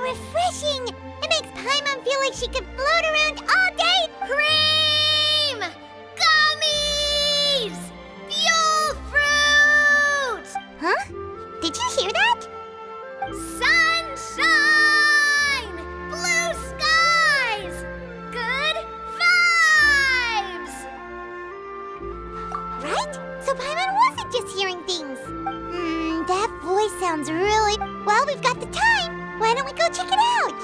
refreshing! It makes Paimon feel like she could float around all day! Cream! Gummies! Fuel fruit! Huh? Did you hear that? Sunshine! Blue skies! Good vibes! Right? So Paimon wasn't just hearing things. That voice sounds really... Well, we've got the time. Why don't we go check it out?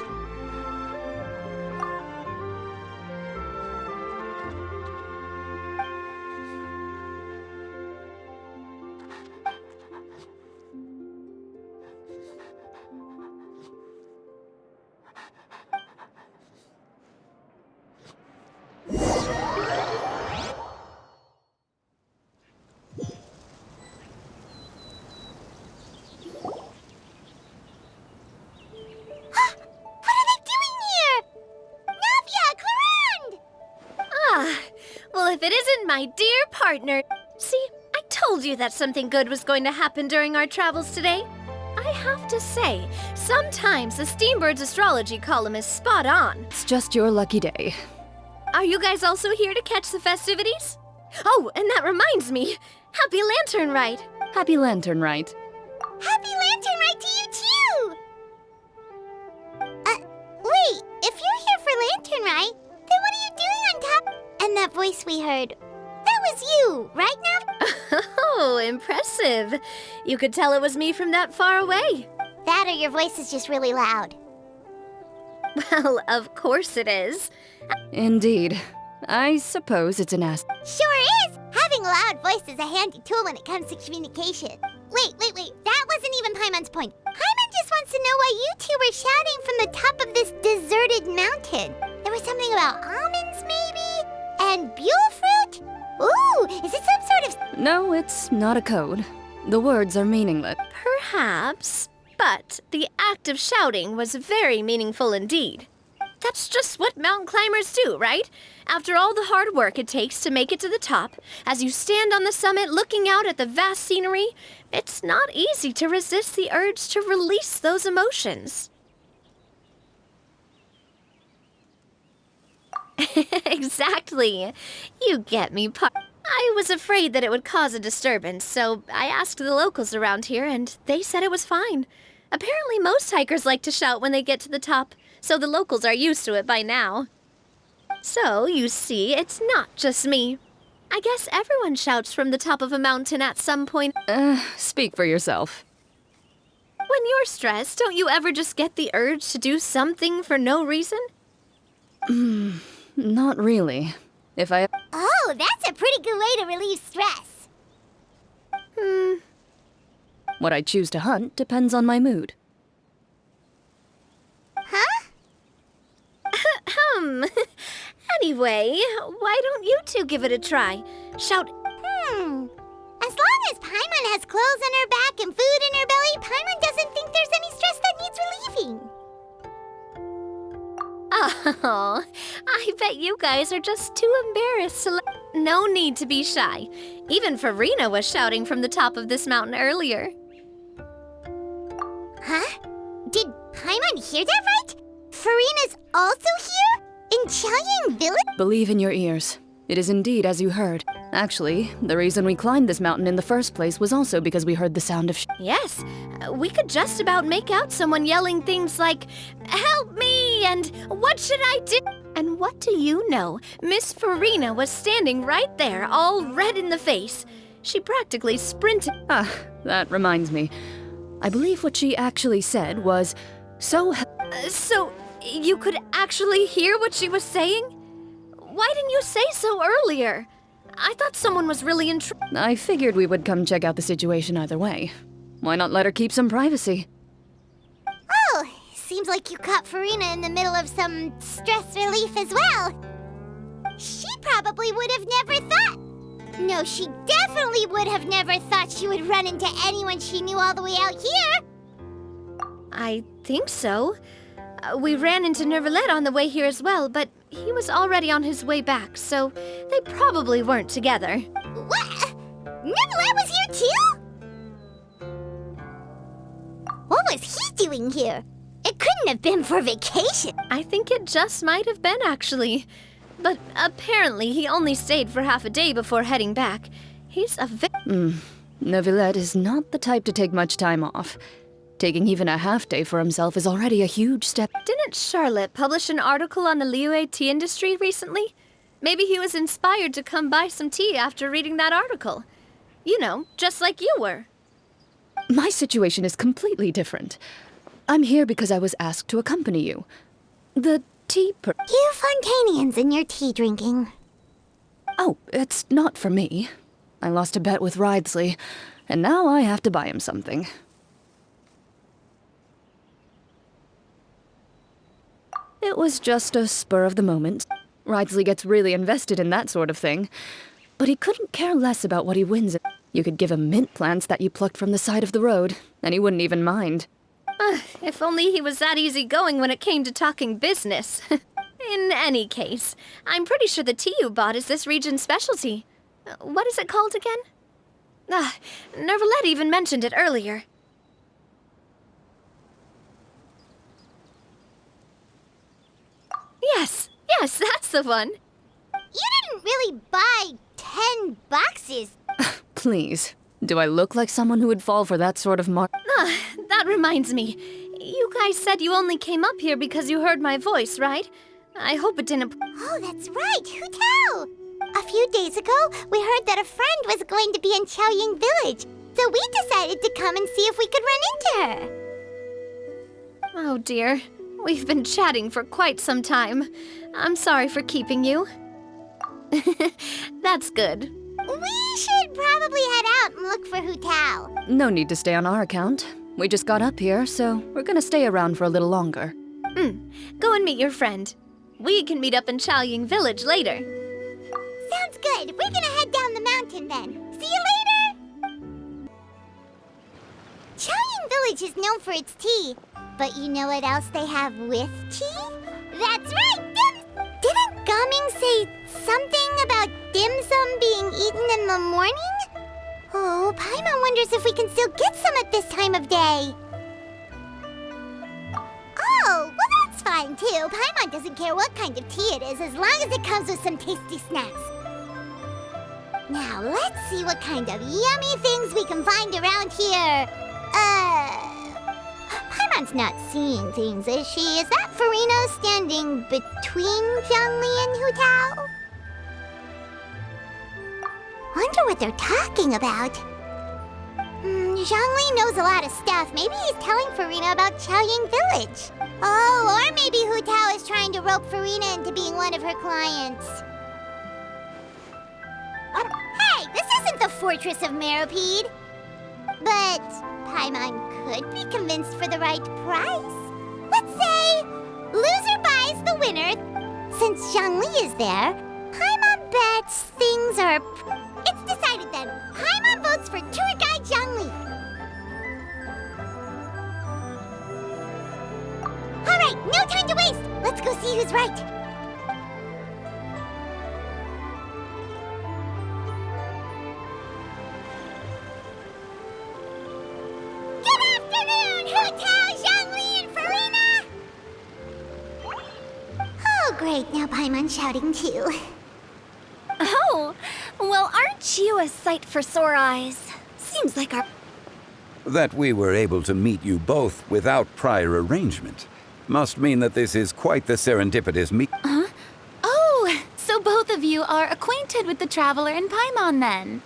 Well, if it isn't my dear partner. See, I told you that something good was going to happen during our travels today. I have to say, sometimes the Steambird's astrology column is spot on. It's just your lucky day. Are you guys also here to catch the festivities? Oh, and that reminds me. Happy Lantern Ride. Happy Lantern Ride. Happy Lantern Ride to you, too! Wait, if you're here for Lantern Ride, then what are you doing on top? And that voice we heard, that was you, right, Nav? Oh, impressive. You could tell it was me from that far away. That or your voice is just really loud. Well, of course it is. Indeed. I suppose it's an ass. Sure is! Having a loud voice is a handy tool when it comes to communication. Wait. That wasn't even Paimon's point. Paimon just wants to know why you two were shouting from the top of this deserted mountain. There was something about almonds, maybe? And buell fruit? Ooh, is it some sort of... No, it's not a code. The words are meaningless. Perhaps, but the act of shouting was very meaningful indeed. That's just what mountain climbers do, right? After all the hard work it takes to make it to the top, as you stand on the summit looking out at the vast scenery, it's not easy to resist the urge to release those emotions. Exactly. You get me, I was afraid that it would cause a disturbance, so I asked the locals around here, and they said it was fine. Apparently most hikers like to shout when they get to the top, so the locals are used to it by now. So, you see, it's not just me. I guess everyone shouts from the top of a mountain at some point. Speak for yourself. When you're stressed, don't you ever just get the urge to do something for no reason? Not really. Oh, that's a pretty good way to relieve stress. What I choose to hunt depends on my mood. Huh? Anyway, why don't you two give it a try? Shout. As long as Paimon has clothes on her back and food in her belly, Paimon doesn't think there's any stress that needs relieving. Oh, I bet you guys are just too embarrassed to No need to be shy. Even Farina was shouting from the top of this mountain earlier. Huh? Did Paimon hear that right? Farina's also here? In Chaoyang Village? Believe in your ears. It is indeed as you heard. Actually, the reason we climbed this mountain in the first place was also because we heard the sound of Yes, we could just about make out someone yelling things like, "Help me!" and "What should I do?" And what do you know? Miss Farina was standing right there, all red in the face. She practically sprinted. That reminds me. I believe what she actually said was, So you could actually hear what she was saying? Why didn't you say so earlier? I thought someone was really in trouble. I figured we would come check out the situation either way. Why not let her keep some privacy? Oh, seems like you caught Farina in the middle of some stress relief as well. She probably would have never thought. No, she definitely would have never thought she would run into anyone she knew all the way out here. I think so. We ran into Nervalet on the way here as well, but he was already on his way back, so they probably weren't together. What? Nervalet was here too? What was he doing here? It couldn't have been for vacation. I think it just might have been, actually. But apparently he only stayed for half a day before heading back. He's a Neuvillette is not the type to take much time off. Taking even a half day for himself is already a huge step. Didn't Charlotte publish an article on the Liyue tea industry recently? Maybe he was inspired to come buy some tea after reading that article. You know, just like you were. My situation is completely different. I'm here because I was asked to accompany you. The tea You Fontanians and your tea drinking. Oh, it's not for me. I lost a bet with Ridesley, and now I have to buy him something. It was just a spur of the moment. Ridesley gets really invested in that sort of thing. But he couldn't care less about what he wins. You could give him mint plants that you plucked from the side of the road, and he wouldn't even mind. If only he was that easygoing when it came to talking business. In any case, I'm pretty sure the tea you bought is this region's specialty. What is it called again? Neuvillette even mentioned it earlier. Yes, that's the one. You didn't really buy 10 boxes. Please, do I look like someone who would fall for that sort of That reminds me. You guys said you only came up here because you heard my voice, right? I hope it didn't... Oh, that's right. Who tell? A few days ago, we heard that a friend was going to be in Chaoying Village. So we decided to come and see if we could run into her. Oh dear. We've been chatting for quite some time. I'm sorry for keeping you. That's good. We should probably head out and look for Hu Tao. No need to stay on our account. We just got up here, so we're gonna stay around for a little longer. Go and meet your friend. We can meet up in Chaoying Village later. Sounds good. We're gonna head down the mountain then. See you later! Chaoying Village is known for its tea. But you know what else they have with tea? That's right, Didn't Gaming say something about dim sum being eaten in the morning? Oh, Paimon wonders if we can still get some at this time of day. Oh, well that's fine too. Paimon doesn't care what kind of tea it is as long as it comes with some tasty snacks. Now, let's see what kind of yummy things we can find around here. Paimon's not seeing things, is she? Is that Farina standing between Zhongli and Hu Tao? Wonder what they're talking about. Zhongli knows a lot of stuff. Maybe he's telling Farina about Chaoying Village. Oh, or maybe Hu Tao is trying to rope Farina into being one of her clients. Hey, this isn't the Fortress of Meropide. But Paimon could be convinced for the right price. Let's say loser buys the winner. Since Zhongli is there, Paimon bets things are... It's decided then. Paimon votes for tour guide Zhongli. All right, no time to waste. Let's go see who's right. Great, now Paimon's shouting too. Oh, well, aren't you a sight for sore eyes? Seems like our... That we were able to meet you both without prior arrangement must mean that this is quite the serendipitous meet. Huh? Oh, so both of you are acquainted with the Traveler and Paimon then?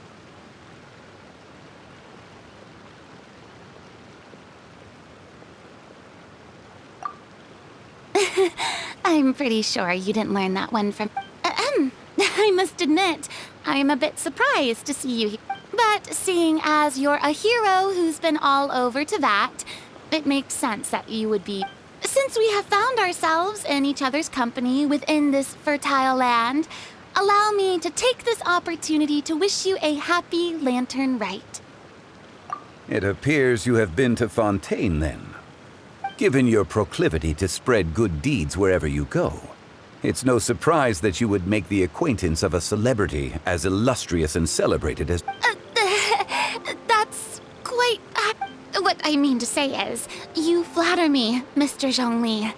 I'm pretty sure you didn't learn that one from... I must admit, I'm a bit surprised to see you here. But seeing as you're a hero who's been all over to that, it makes sense that you would be... Since we have found ourselves in each other's company within this fertile land, allow me to take this opportunity to wish you a happy Lantern Rite. It appears you have been to Fontaine then. Given your proclivity to spread good deeds wherever you go, it's no surprise that you would make the acquaintance of a celebrity as illustrious and celebrated as... That's quite... what I mean to say is, You flatter me, Mr. Zhongli.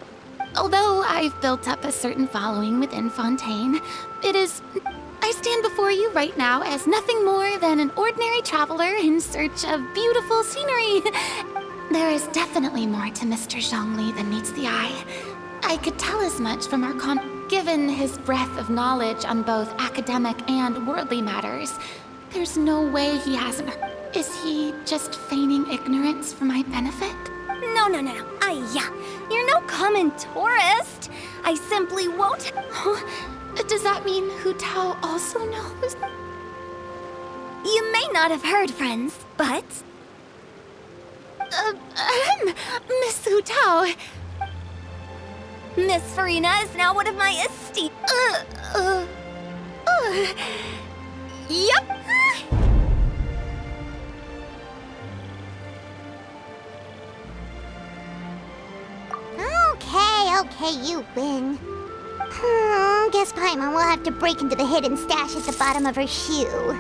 Although I've built up a certain following within Fontaine, I stand before you right now as nothing more than an ordinary traveler in search of beautiful scenery. There is definitely more to Mr. Zhongli than meets the eye. I could tell as much from our given his breadth of knowledge on both academic and worldly matters. There's no way he hasn't. Is he just feigning ignorance for my benefit? No. You're no common tourist. I simply won't. Does that mean Hu Tao also knows? You may not have heard, friends, but... Miss Hu Tao. Miss Farina is now one of my esteemed... Yep. Okay, you win. Guess Paimon will have to break into the hidden stash at the bottom of her shoe.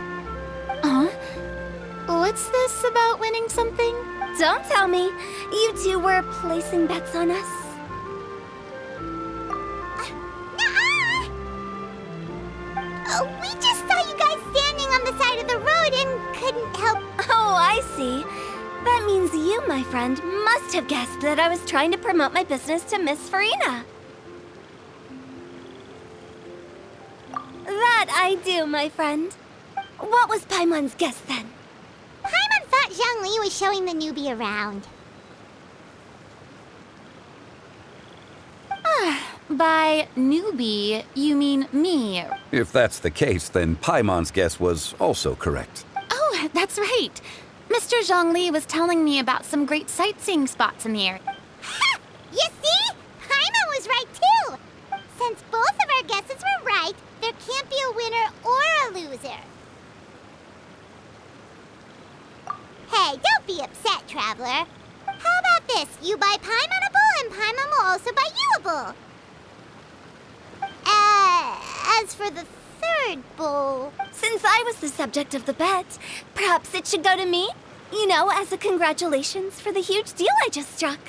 Huh? What's this about winning something? Don't tell me. You two were placing bets on us. We just saw you guys standing on the side of the road and couldn't help... Oh, I see. That means you, my friend, must have guessed that I was trying to promote my business to Miss Farina. That I do, my friend. What was Paimon's guess then? Paimon thought Zhongli was showing the newbie around. By newbie, you mean me. If that's the case, then Paimon's guess was also correct. Oh, that's right. Mr. Zhongli was telling me about some great sightseeing spots in the area. Ha! You see? Paimon was right too! Since both of our guesses were right, there can't be a winner or a loser. Hey, don't be upset, traveler. How about this? You buy Paimon a bowl and Paimon will also buy you a bowl. As for the third bowl... Since I was the subject of the bet, perhaps it should go to me? You know, as a congratulations for the huge deal I just struck.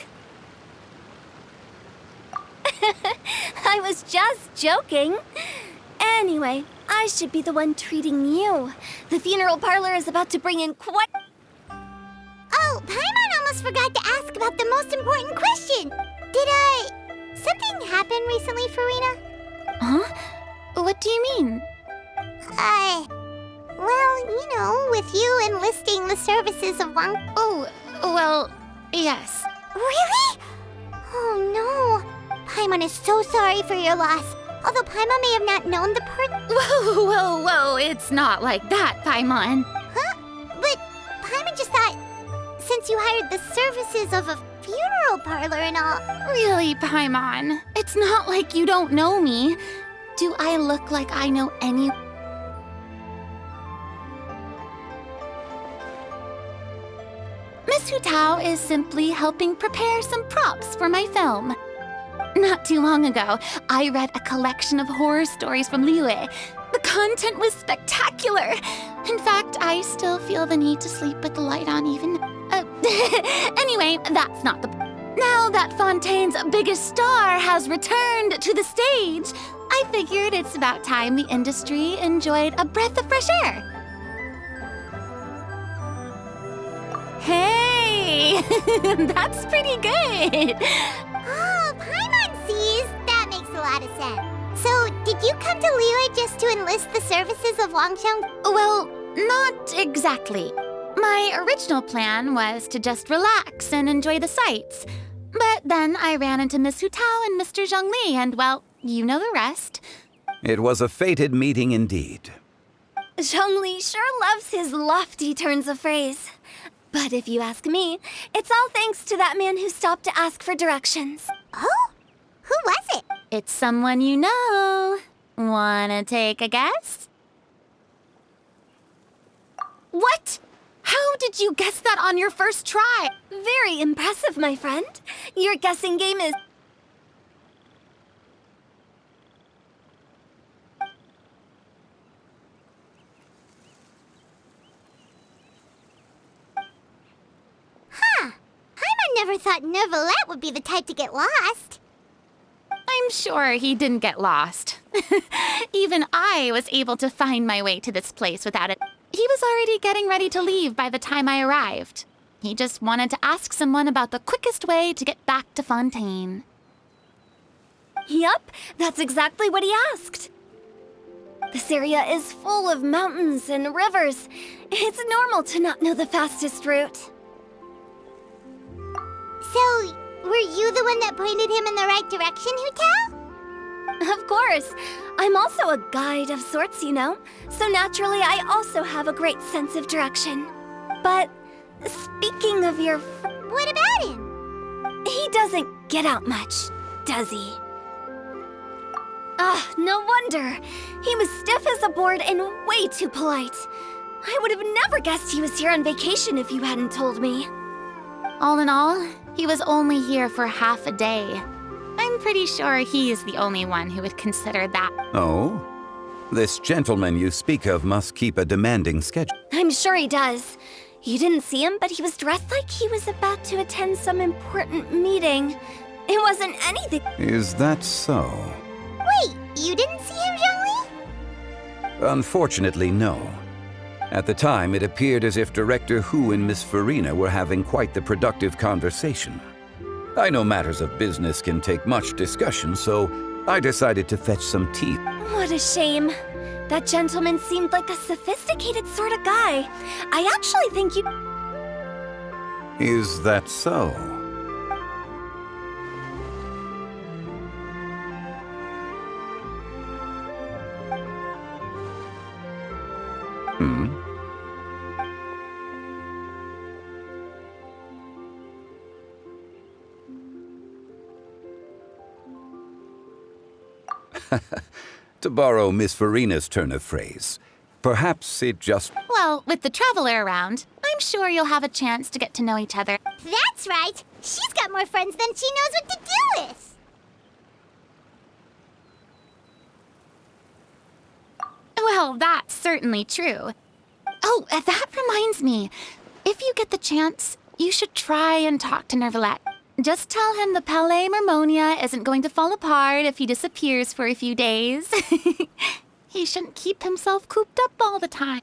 I was just joking. Anyway, I should be the one treating you. The funeral parlor is about to bring in quite... Oh, Paimon almost forgot to ask about the most important question. Something happen recently, Farina? Huh? What do you mean? Well, you know, with you enlisting the services of Wang... Oh, well, yes. Really? Oh, no. Paimon is so sorry for your loss. Although Paimon may have not known the Whoa, it's not like that, Paimon. Huh? But Paimon just thought, since you hired the services of a funeral parlor and all... Really, Paimon? It's not like you don't know me. Do I look like I know any... Miss Hu Tao is simply helping prepare some props for my film. Not too long ago, I read a collection of horror stories from Liyue. The content was spectacular. In fact, I still feel the need to sleep with the light on even... Anyway, that's not the... Now that Fontaine's biggest star has returned to the stage, I figured it's about time the industry enjoyed a breath of fresh air. Hey, that's pretty good. Oh, Paimon sees. That makes a lot of sense. So, did you come to Liyue just to enlist the services of Wangsheng? Well, not exactly. My original plan was to just relax and enjoy the sights. But then I ran into Miss Hu Tao and Mr. Zhongli, and well, you know the rest. It was a fated meeting indeed. Zhongli sure loves his lofty turns of phrase. But if you ask me, it's all thanks to that man who stopped to ask for directions. Oh? Who was it? It's someone you know. Wanna take a guess? What? How did you guess that on your first try? Very impressive, my friend. Your guessing game is... Huh. Paimon never never thought Neuvillette would be the type to get lost. I'm sure he didn't get lost. Even I was able to find my way to this place without it. He was already getting ready to leave by the time I arrived. He just wanted to ask someone about the quickest way to get back to Fontaine. Yup, that's exactly what he asked. This area is full of mountains and rivers. It's normal to not know the fastest route. So, were you the one that pointed him in the right direction, Hutel? Of course. I'm also a guide of sorts, you know. So naturally, I also have a great sense of direction. But speaking of your... What about him? He doesn't get out much, does he? Ah, no wonder. He was stiff as a board and way too polite. I would have never guessed he was here on vacation if you hadn't told me. All in all, he was only here for half a day. I'm pretty sure he is the only one who would consider that. Oh? This gentleman you speak of must keep a demanding schedule. I'm sure he does. You didn't see him, but he was dressed like he was about to attend some important meeting. It wasn't anything. Is that so? Wait, you didn't see him, Zhongli? Unfortunately, no. At the time, it appeared as if Director Hu and Miss Farina were having quite the productive conversation. I know matters of business can take much discussion, so I decided to fetch some tea. What a shame. That gentleman seemed like a sophisticated sort of guy. I actually think you... Is that so? To borrow Miss Farina's turn of phrase, perhaps it just... Well, with the traveler around, I'm sure you'll have a chance to get to know each other. That's right. She's got more friends than she knows what to do with. Well, that's certainly true. Oh, that reminds me. If you get the chance, you should try and talk to Neuvillette. Just tell him the Palais Mermonia isn't going to fall apart if he disappears for a few days. He shouldn't keep himself cooped up all the time.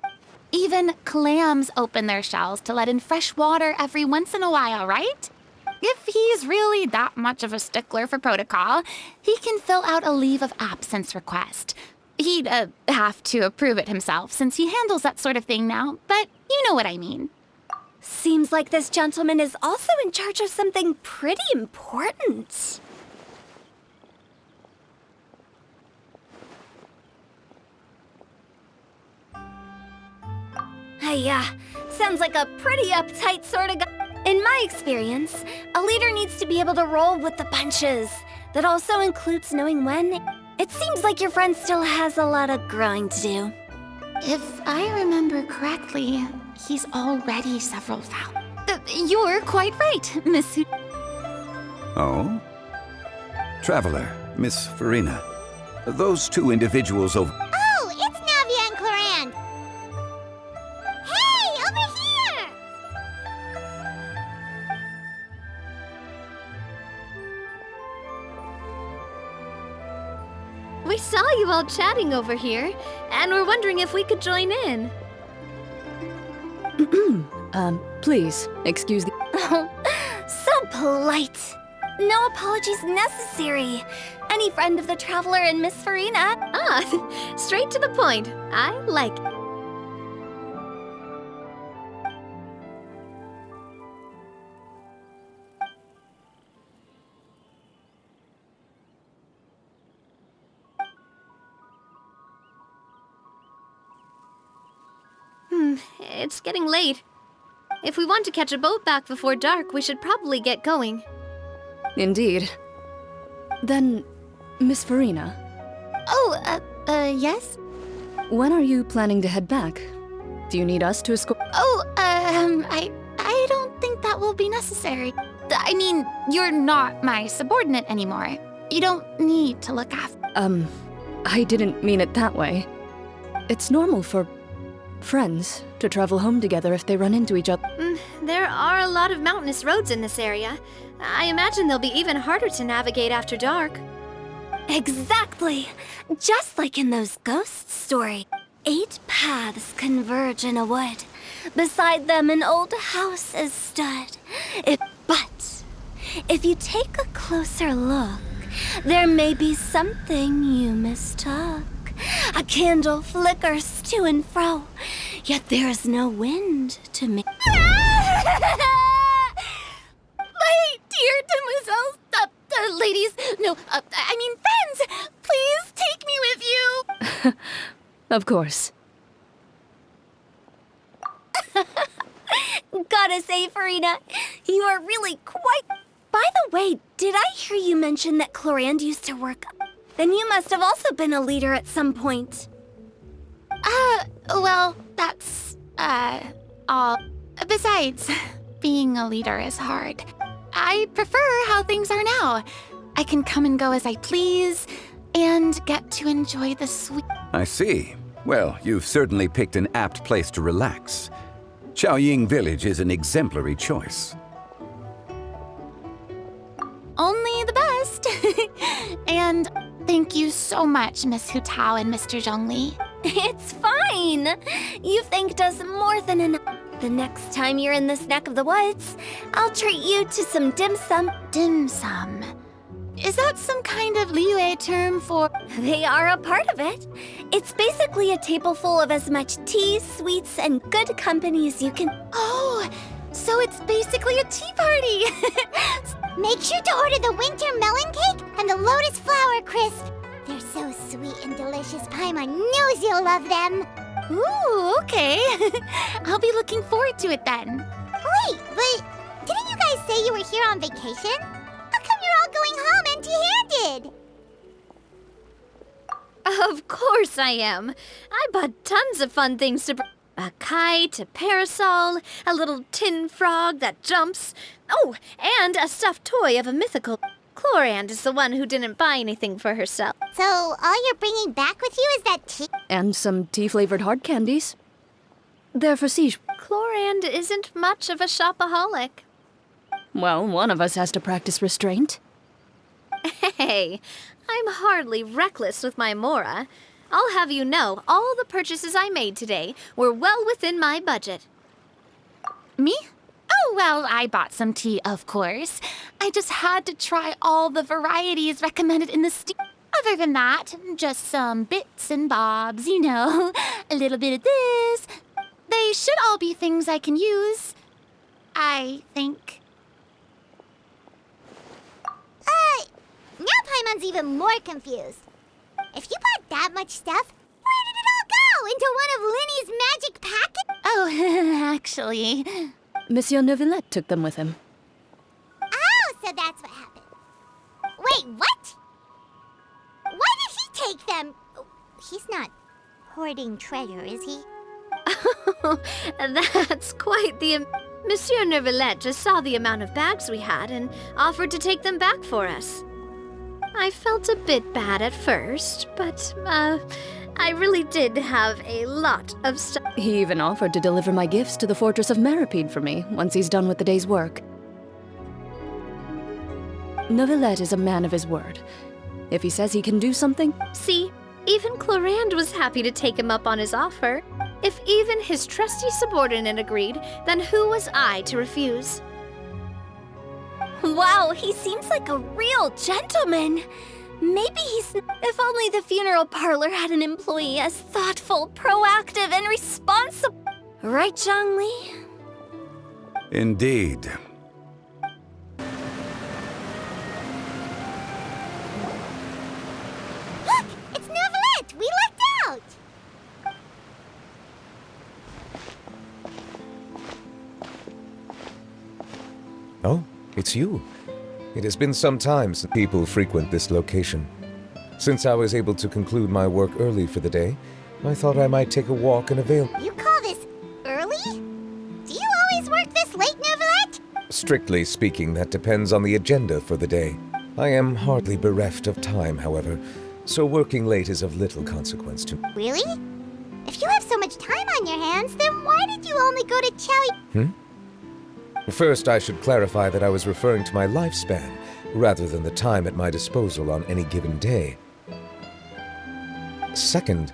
Even clams open their shells to let in fresh water every once in a while, right? If he's really that much of a stickler for protocol, he can fill out a leave of absence request. He'd have to approve it himself since he handles that sort of thing now, but you know what I mean. Seems like this gentleman is also in charge of something pretty important. Sounds like a pretty uptight sort of guy. In my experience, a leader needs to be able to roll with the punches. That also includes knowing when. It seems like your friend still has a lot of growing to do. If I remember correctly, he's already several thousand. You're quite right, Miss... Oh? Traveler, Miss Farina. Those two individuals over... Oh, it's Navia and Clorand. Hey, over here! We saw you all chatting over here, and we're wondering if we could join in. Please, excuse the... Oh, so polite. No apologies necessary. Any friend of the traveler and Miss Farina. Ah, straight to the point. I like it. It's getting late. If we want to catch a boat back before dark, we should probably get going. Indeed. Then, Miss Farina, Oh, yes? when are you planning to head back? Do you need us to escort... Oh, I don't think that will be necessary. I mean, you're not my subordinate anymore. You don't need to look after... I didn't mean it that way. It's normal for friends to travel home together if they run into each other. There are a lot of mountainous roads in this area. I imagine they'll be even harder to navigate after dark. Exactly! Just like in those ghost stories. 8 paths converge in a wood. Beside them an old house is stood. But if you take a closer look, there may be something you mistook. A candle flickers to and fro, yet there is no wind to make. My dear demoiselles, ladies, no, I mean friends, please take me with you. Of course. Gotta say, Farina, you are really quite... By the way, did I hear you mention that Clorand used to work? Then you must have also been a leader at some point. Well, that's, all. Besides, being a leader is hard. I prefer how things are now. I can come and go as I please, and get to enjoy the sweet... I see. Well, you've certainly picked an apt place to relax. Chaoying Village is an exemplary choice. Only the best. And thank you so much, Miss Hu Tao and Mr. Zhongli. It's fine. You thanked us more than enough. The next time you're in this neck of the woods, I'll treat you to some dim sum. Dim sum? Is that some kind of Liyue term for... They are a part of it. It's basically a table full of as much tea, sweets, and good company as you can... Oh, so it's basically a tea party. Make sure to order the winter melon cake and the lotus flower crisp. They're so sweet and delicious, Paimon knows you'll love them. Ooh, okay. I'll be looking forward to it then. Wait, but didn't you guys say you were here on vacation? How come you're all going home empty-handed? Of course I am. I bought tons of fun things to bring. A kite, a parasol, a little tin frog that jumps. Oh, and a stuffed toy of a mythical... Clorand is the one who didn't buy anything for herself. So all you're bringing back with you is that tea? And some tea-flavored hard candies. They're for siege. Clorand isn't much of a shopaholic. Well, one of us has to practice restraint. Hey, I'm hardly reckless with my Mora. I'll have you know, all the purchases I made today were well within my budget. Me? Oh, well, I bought some tea, of course. I just had to try all the varieties recommended in the Other than that, just some bits and bobs, you know. A little bit of this. They should all be things I can use, I think. Now Paimon's even more confused. If you bought that much stuff, where did it all go? Into one of Linny's magic packets? Oh, actually... Monsieur Neuvillette took them with him. Oh, so that's what happened. Wait, what? Why did he take them? He's not hoarding treasure, is he? That's quite the... Monsieur Neuvillette just saw the amount of bags we had and offered to take them back for us. I felt a bit bad at first, but, I really did have a lot of stuff. He even offered to deliver my gifts to the Fortress of Meripede for me once he's done with the day's work. Neuvillette is a man of his word. If he says he can do something... See, even Clorand was happy to take him up on his offer. If even his trusty subordinate agreed, then who was I to refuse? Wow, he seems like a real gentleman. Maybe he's... If only the funeral parlor had an employee as thoughtful, proactive, and responsible. Right, Zhongli? Indeed. Look! It's Neuvillette! We lucked out! Oh, it's you. It has been some time since people frequent this location. Since I was able to conclude my work early for the day, I thought I might take a walk and avail... You call this early? Do you always work this late, Neuvillette? Strictly speaking, that depends on the agenda for the day. I am hardly bereft of time, however, so working late is of little consequence to me. Really? If you have so much time on your hands, then why did you only go to Chow... First, I should clarify that I was referring to my lifespan, rather than the time at my disposal on any given day. Second,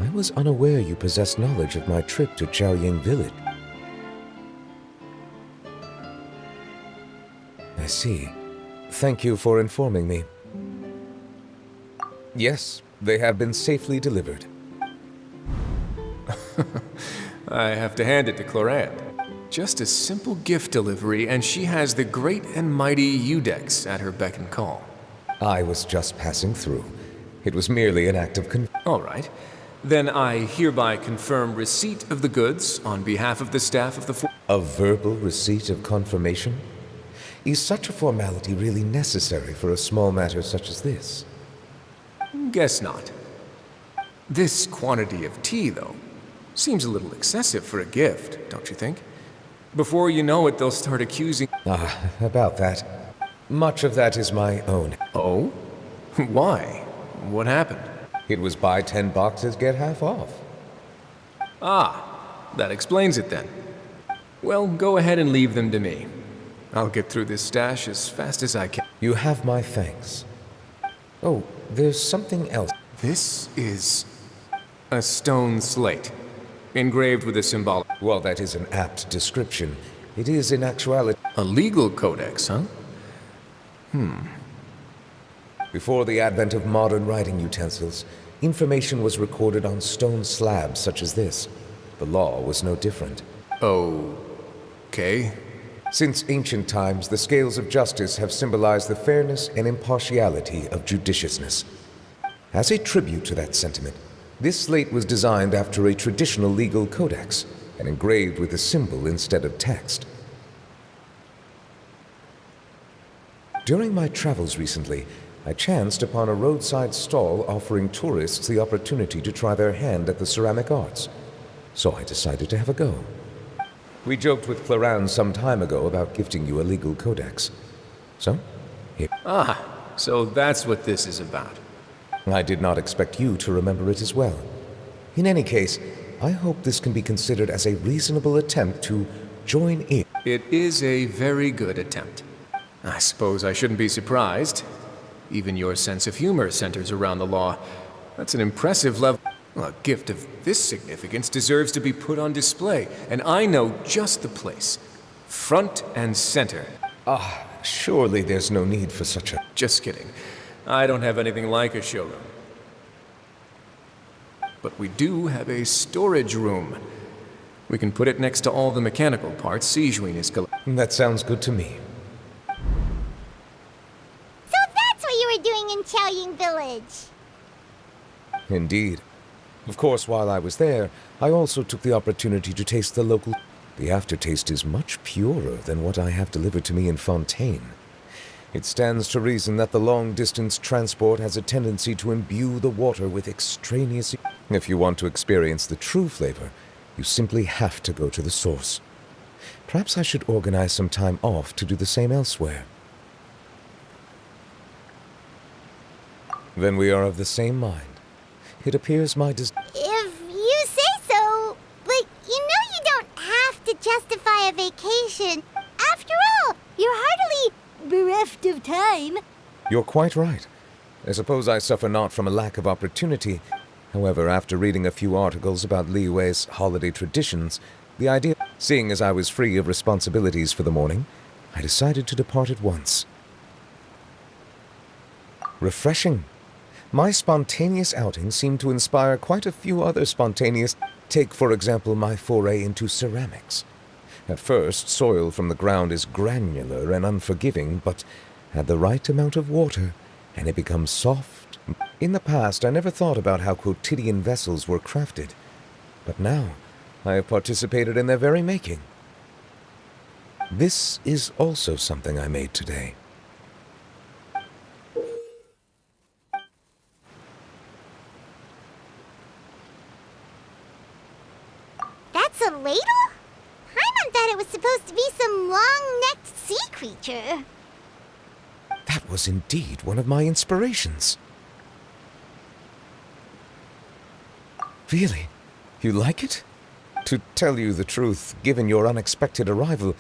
I was unaware you possessed knowledge of my trip to Chaoying Village. I see. Thank you for informing me. Yes, they have been safely delivered. I have to hand it to Clorant. Just a simple gift delivery, and she has the great and mighty Udex at her beck and call. I was just passing through. It was merely an act of All right. Then I hereby confirm receipt of the goods on behalf of the staff of the A verbal receipt of confirmation? Is such a formality really necessary for a small matter such as this? Guess not. This quantity of tea, though, seems a little excessive for a gift, don't you think? Before you know it, they'll start accusing... About that. Much of that is my own. Oh? Why? What happened? It was buy 10 boxes, get half off. That explains it then. Well, go ahead and leave them to me. I'll get through this stash as fast as I can. You have my thanks. Oh, there's something else. This is a stone slate, engraved with a symbolic... While that is an apt description, it is in actuality... A legal codex, huh? Before the advent of modern writing utensils, information was recorded on stone slabs such as this. The law was no different. Okay. Since ancient times, the scales of justice have symbolized the fairness and impartiality of judiciousness. As a tribute to that sentiment, this slate was designed after a traditional legal codex and engraved with a symbol instead of text. During my travels recently, I chanced upon a roadside stall offering tourists the opportunity to try their hand at the ceramic arts, so I decided to have a go. We joked with Cloran some time ago about gifting you a legal codex. So, here. So that's what this is about. I did not expect you to remember it as well. In any case, I hope this can be considered as a reasonable attempt to join in. It is a very good attempt. I suppose I shouldn't be surprised. Even your sense of humor centers around the law. That's an impressive level. A gift of this significance deserves to be put on display, and I know just the place. Front and center. Surely there's no need for such a... Just kidding. I don't have anything like a showroom. But we do have a storage room. We can put it next to all the mechanical parts Sijuin is collecting. That sounds good to me. So that's what you were doing in Chaoying Village. Indeed. Of course, while I was there, I also took the opportunity to taste the local... The aftertaste is much purer than what I have delivered to me in Fontaine. It stands to reason that the long-distance transport has a tendency to imbue the water with extraneous... If you want to experience the true flavor, you simply have to go to the source. Perhaps I should organize some time off to do the same elsewhere. Then we are of the same mind. It appears my If you say so, but you know you don't have to justify a vacation. After all, you're hardly bereft of time. You're quite right. I suppose I suffer not from a lack of opportunity. However, after reading a few articles about Li Wei's holiday traditions, the idea... Seeing as I was free of responsibilities for the morning, I decided to depart at once. Refreshing. My spontaneous outing seemed to inspire quite a few other spontaneous... Take, for example, my foray into ceramics. At first, soil from the ground is granular and unforgiving, but add the right amount of water, and it becomes soft. In the past, I never thought about how quotidian vessels were crafted. But now, I have participated in their very making. This is also something I made today. That's a ladle? Paimon thought it was supposed to be some long-necked sea creature. That was indeed one of my inspirations. Really? You like it? To tell you the truth, given your unexpected arrival,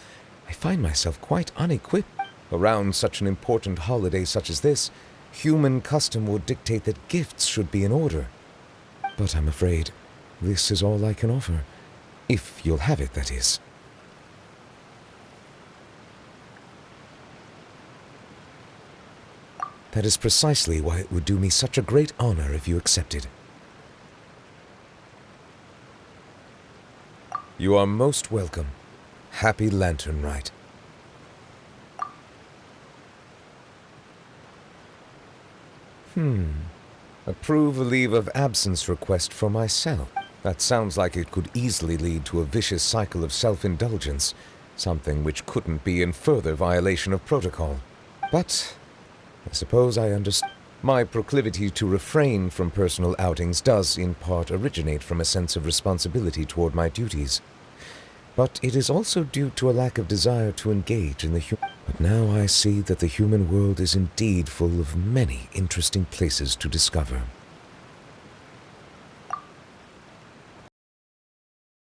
I find myself quite unequipped. Around such an important holiday such as this, human custom would dictate that gifts should be in order. But I'm afraid this is all I can offer. If you'll have it, that is. That is precisely why it would do me such a great honor if you accepted. You are most welcome. Happy Lantern Rite. Approve a leave of absence request for myself. That sounds like it could easily lead to a vicious cycle of self-indulgence, something which couldn't be in further violation of protocol. But I suppose I understand. My proclivity to refrain from personal outings does in part originate from a sense of responsibility toward my duties. But it is also due to a lack of desire to engage in the But now I see that the human world is indeed full of many interesting places to discover.